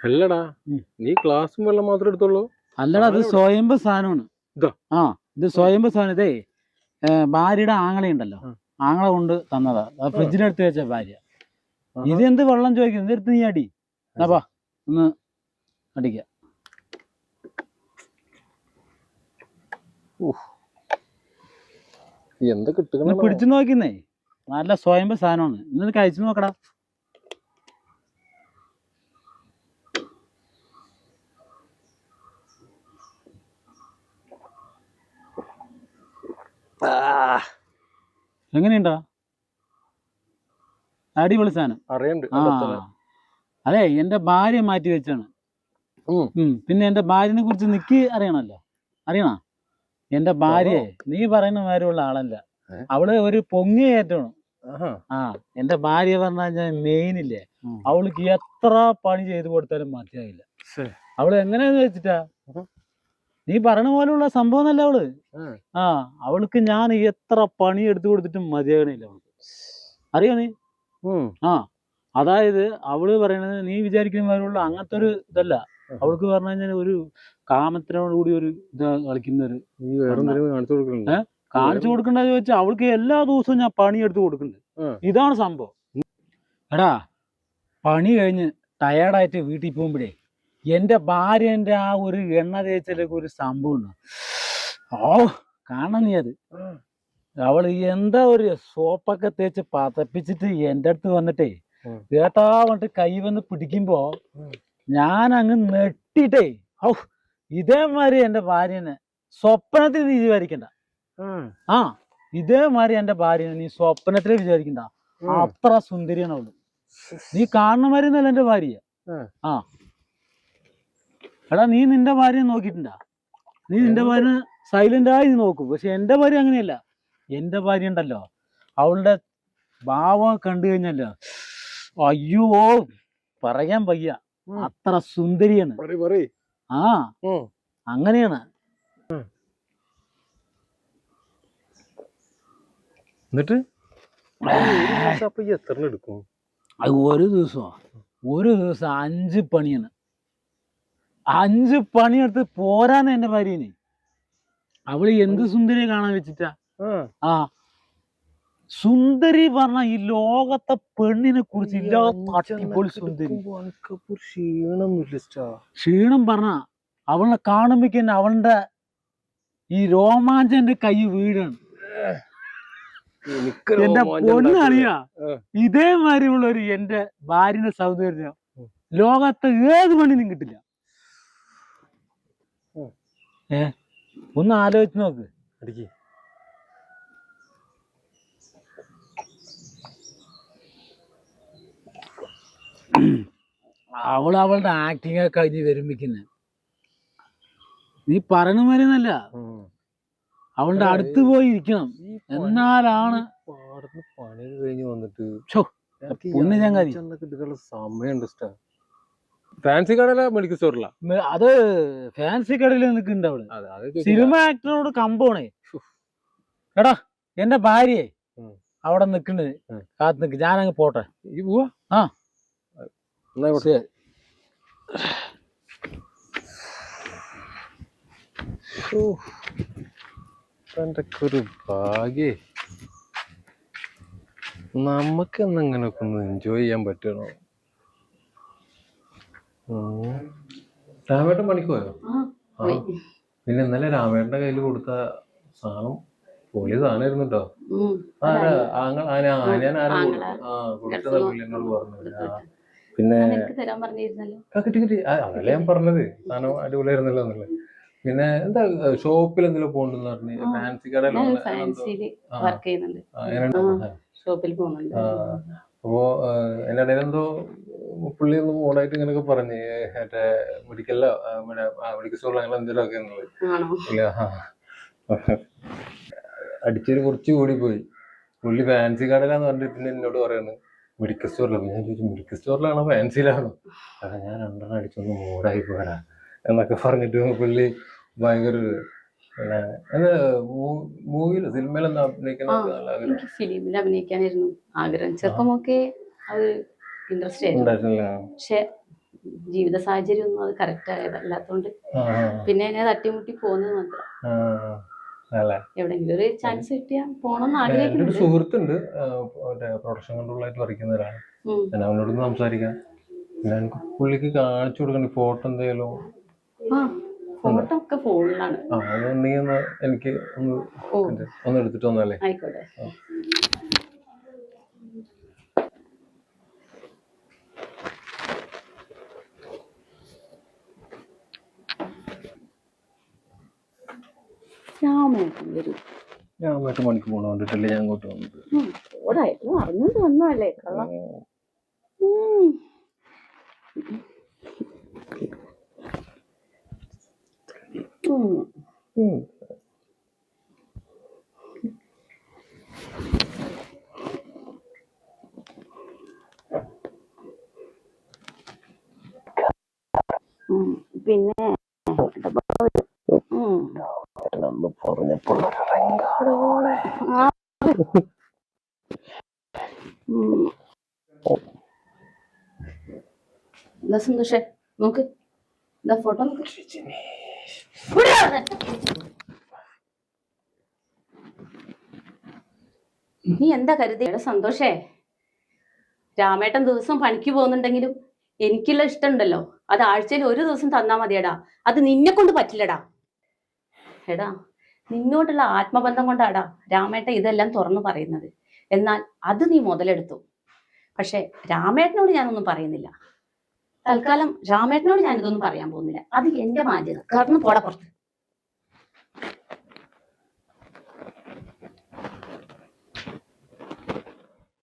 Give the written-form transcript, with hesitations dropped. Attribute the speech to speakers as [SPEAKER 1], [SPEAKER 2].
[SPEAKER 1] അല്ലടാ, നീ ക്ലാസ്സും വെള്ളം മാത്രം എടുത്തോളൂ.
[SPEAKER 2] അല്ലടാ, അത് സ്വയംഭ സാധനമാണ്. ഇത് സ്വയംഭ സാധനം. ഇതേ ഭാര്യയുടെ ആങ്ങളയുണ്ടല്ലോ, ആങ്ങള കൊണ്ട് തന്നതാ. ഫ്രിഡ്ജിനെടുത്ത് വെച്ച ഭാര്യ. ഇതെന്ത് വെള്ളം ചോദിക്കുന്നു? ഇതെടുത്ത് നീ അടി. എന്നാ ഒന്ന് അടിക്ക.
[SPEAKER 1] എന്താ കിട്ടുക?
[SPEAKER 2] പിടിച്ചു നോക്കുന്നേ, നല്ല സ്വയംഭ സാധനമാണ്. ഇന്ന് കഴിച്ചു നോക്കടാ. എങ്ങനെയുണ്ടാ? അടിപൊളി സാധനം. അതെ, എന്റെ ഭാര്യ മാറ്റി വെച്ചാണ്. പിന്നെ എന്റെ ഭാര്യനെ കുറിച്ച് നിക്ക് അറിയണല്ലോ. അറിയണ? എന്റെ ഭാര്യയെ നീ പറയുന്ന മാതിരിയുള്ള ആളല്ല. അവള് ഒരു പൊങ്ങിയേറ്റാണ്. എന്റെ ഭാര്യ പറഞ്ഞ മെയിനില്ലേ, അവൾക്ക് എത്ര പണി ചെയ്ത് കൊടുത്താലും മതിയാകില്ല. അവള് എങ്ങനെയാന്ന് വെച്ചിട്ടാ, നീ പറയണ പോലുള്ള സംഭവം അല്ല അവള്. അവൾക്ക് ഞാൻ എത്ര പണി എടുത്തു കൊടുത്തിട്ടും മതിയാകണില്ല അവൾക്ക്. അറിയോ നീ? അതായത് അവള് പറയണത് നീ വിചാരിക്കുന്ന പോലുള്ള അങ്ങനത്തെ ഒരു ഇതല്ല. അവൾക്ക് പറഞ്ഞു കഴിഞ്ഞാൽ ഒരു കാമത്തിനോട് കൂടി ഒരു ഇത് കളിക്കുന്ന ഒരു കാണിച്ചു കൊടുക്കണ്ടെന്ന് ചോദിച്ചാൽ അവൾക്ക് എല്ലാ ദിവസവും ഞാൻ പണി എടുത്ത് കൊടുക്കുന്നുണ്ട്. ഇതാണ് സംഭവം. എടാ, പണി കഴിഞ്ഞ് ടയേർഡായിട്ട് വീട്ടിൽ പോകുമ്പോഴേ എന്റെ ഭാര്യന്റെ ആ ഒരു എണ്ണ തേച്ചിലൊക്കെ ഒരു സംഭവം ഉണ്ട്. കാണാൻ നീ അത്. അവള് എന്താ ഒരു സോപ്പൊക്കെ തേച്ച് പതപ്പിച്ചിട്ട് എന്റെ അടുത്ത് വന്നിട്ടേ കേട്ടാ വന്നിട്ട് കൈ വന്ന് പിടിക്കുമ്പോ ഞാൻ അങ്ങ് നെട്ടിട്ടേ, ഇതേമാതിരി എന്റെ ഭാര്യനെ സ്വപ്നത്തിൽ നീ വിചാരിക്കണ്ട. ഇതേമാതിരി എന്റെ ഭാര്യനെ നീ സ്വപ്നത്തില് വിചാരിക്കണ്ട. അത്ര സുന്ദരിയാണ് അവള്. നീ കാണുന്ന മാതിരി ഒന്നല്ല എന്റെ ഭാര്യ. എടാ, നീ നിന്റെ ഭാര്യയെ നോക്കിയിട്ടുണ്ടാ? നീ നിന്റെ ഭാര്യ സൈലന്റായി നീ നോക്കും. പക്ഷെ എന്റെ ഭാര്യ അങ്ങനെയല്ല. എന്റെ ഭാര്യ ഉണ്ടല്ലോ, അവളുടെ ഭാവം കണ്ടു കഴിഞ്ഞല്ലോ, അയ്യോ പറയാൻ വയ്യ, അത്ര സുന്ദരിയാണ്. അങ്ങനെയാണ്.
[SPEAKER 1] എന്നിട്ട്
[SPEAKER 2] അത് ഒരു ദിവസം 5 പണിയാണ്. 5 പണിയെടുത്ത് പോരാന്ന് എന്റെ ഭാര്യന്. അവള് എന്ത് സുന്ദരിയെ കാണാൻ വെച്ചിട്ടാ. സുന്ദരി പറഞ്ഞ ഈ ലോകത്തെ പെണ്ണിനെ കുറിച്ച് ഇല്ലാത്ത അടിപൊളി സുന്ദരി. ക്ഷീണം പറഞ്ഞ അവളെ കാണുമ്പോഴേക്ക് തന്നെ അവളുടെ ഈ രോമാഞ്ചന്റെ കൈ വീഴാണ്. എന്റെ പൊന്നറിയാ, ഇതേമാതിരിയുള്ള ഒരു എന്റെ ഭാര്യയുടെ സൗന്ദര്യം ലോകത്ത് ഏത് പെണ്ണിനും കിട്ടില്ല. ഒന്ന് ആലോചിച്ച് നോക്ക്. അവളുടെ ആക്ടിങ് ഒക്കെ കഴിഞ്ഞ് വരുമ്പിക്കുന്നത് നീ പറയണ മാതിരിയൊന്നല്ല. അവളുടെ അടുത്ത് പോയി ഇരിക്കണം, എന്നാലാണ്
[SPEAKER 1] പണി കഴിഞ്ഞ് വന്നിട്ട്
[SPEAKER 2] പൊന്ന് ചങ്ങാതി.
[SPEAKER 1] സമയമുണ്ട്. ഫാൻസി കടയില മെഡിക്കൽ സ്റ്റോറില?
[SPEAKER 2] അത് ഫാൻസി കടയിൽ നിൽക്കുന്നുണ്ട് അവള്. സിനിമ ആക്ടറോട് കമ്പോണേ. എടാ, എന്റെ ഭാര്യയെ അവിടെ നിക്കണ്ട്, കാത്ത് നിക്ക്. ഞാനങ്ങ് പോട്ടെ.
[SPEAKER 1] ഈ പോവാ? എന്റെ ഒരു ഭാഗ്യേ, നമുക്ക് എന്നങ്ങനൊക്കെ ഒന്ന് എൻജോയ് ചെയ്യാൻ പറ്റണോ? രാമേട്ടൻ പണിക്ക് പോയോ? പിന്നെ ഇന്നലെ രാമേട്ടന്റെ കയ്യിൽ കൊടുത്ത സാധനം പൊളി സാധനമായിരുന്നു കേട്ടോ. ഞാൻ എന്നോട് പറഞ്ഞു. പിന്നെ കിട്ടി. അതല്ലേ ഞാൻ പറഞ്ഞത്, സാധനം അടിപൊളിയായിരുന്നല്ലോ എന്നുള്ളത്. പിന്നെ എന്താ ഷോപ്പിൽ എന്തെങ്കിലും പോകണ്ടെന്ന് പറഞ്ഞു. ഫാൻസി കടയിലോ? അപ്പോ എന്റെ ഇടയിൽ എന്തോ പുള്ളി ഒന്ന് മൂടായിട്ട് ഇങ്ങനെയൊക്കെ പറഞ്ഞു, മറ്റേ മെഡിക്കലിലോ മെഡിക്കൽ സ്റ്റോറിലോ അങ്ങനെ എന്തെങ്കിലും ഒക്കെ എന്നുള്ളത്. അടിച്ചൊരു കുറച്ച് കൂടി പോയി. പുള്ളി ഫാൻസി കടയിലാന്ന് പറഞ്ഞിട്ട് പിന്നെ എന്നോട് പറയാണ് മെഡിക്കൽ സ്റ്റോറിലാണ്. ഞാൻ ചോദിച്ചു, മെഡിക്കൽ സ്റ്റോറിലാണോ ഫാൻസിയിലാണോ? ഞാൻ 2 അടിച്ചൊന്ന് മൂടായി പോരാ എന്നൊക്കെ പറഞ്ഞിട്ട് പുള്ളി ഭയങ്കര മൂവിയില് സിനിമയിലെന്താ
[SPEAKER 3] ഫിലിമിൽ അഭിനയിക്കാനായിരുന്നു ആഗ്രഹം. ചെറുപ്പമൊക്കെ അത് ഇൻട്രസ്റ്റ് ആയിരുന്നു. പക്ഷെ ജീവിത സാഹചര്യം ഒന്നും അത് കറക്റ്റ് ആയതല്ലാത്തോണ്ട്
[SPEAKER 1] ആ,
[SPEAKER 3] പിന്നെ എന്നെ തട്ടിമുട്ടി പോകുന്നത് മാത്രം.
[SPEAKER 1] ആ, അല്ലേ.
[SPEAKER 3] എവിടെങ്കിലും ഒരു ചാൻസ് കിട്ടിയാ പോണോന്ന്
[SPEAKER 1] എൻ്റെ ഒരു
[SPEAKER 3] ആഗ്രഹിക്കുന്നുണ്ട്.
[SPEAKER 1] സുഹൃത്തുണ്ട്, മറ്റേ പ്രൊഡക്ഷൻ കൺട്രോളായിട്ട് വർക്ക് ചെയ്യുന്ന ഒരാൾ.
[SPEAKER 3] ഉം.
[SPEAKER 1] ഞാൻ അവനോടൊന്ന് സംസാരിക്കാം. പിന്നെ എനിക്ക് പുള്ളിക്ക് കാണിച്ചു കൊടുക്കണ്ട ഫോട്ടോ എന്തെങ്കിലും.
[SPEAKER 3] ആ ഫോട്ടോ ഒക്കെ ഫോണിലാണ്.
[SPEAKER 1] അതുണ്ടെങ്കിൽ ഒന്ന് എനിക്ക് ഒന്ന്
[SPEAKER 3] ഓ
[SPEAKER 1] ഒന്ന് എടുത്തിട്ട് വന്നല്ലേ.
[SPEAKER 3] ആയിക്കോട്ടെ. രാമേട്ടൻ വരൂ.
[SPEAKER 1] ഞാൻ 8 മണിക്ക് പോകണം കണ്ടിട്ടല്ലേ ഞാൻ അങ്ങോട്ട് വന്നത്.
[SPEAKER 3] ഓടായിരുന്നു അറിഞ്ഞോണ്ട് വന്നതല്ലേ കള്ളം. പിന്നെ
[SPEAKER 1] പറഞ്ഞപ്പോൾ
[SPEAKER 3] എന്താ സന്തോഷേ നോക്ക്, എന്താ ഫോട്ടോ നോക്ക്. നീ എന്താ കരുതി സന്തോഷേ? രാമേട്ടൻ ദിവസം പണിക്ക് പോകുന്നുണ്ടെങ്കിലും എനിക്കുള്ള ഇഷ്ടമുണ്ടല്ലോ, അത് ആഴ്ചയിൽ ഒരു ദിവസം തന്നാ മതിയടാ. അത് നിന്നെ കൊണ്ട് പറ്റില്ലടാ. എടാ നിന്നോട്ടുള്ള ആത്മബന്ധം കൊണ്ടാടാ രാമേട്ടൻ ഇതെല്ലാം തുറന്നു പറയുന്നത്. എന്നാൽ അത് നീ മുതലെടുത്തു. പക്ഷെ രാമേട്ടനോട് ഞാനൊന്നും പറയുന്നില്ല. തൽക്കാലം രാമേട്ടനോട് ഞാനിതൊന്നും പറയാൻ പോകുന്നില്ല. അത് എന്റെ ബാധ്യത. കാരണം പോടാ പുറത്ത്.